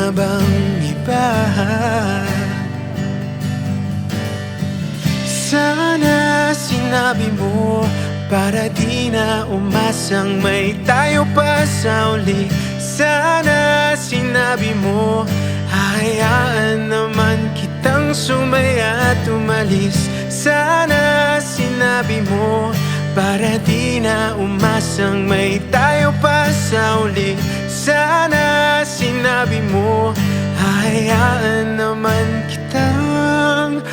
na bang iba? Sana sinabi mo para di na umasang may tayo pa sa uli. Sana sinabi mo hayaan naman kitang sumaya at umalis. Sana sinabi mo para di na umasang may tayo pa sa uli. Sana sinabi mo hayaan naman kitang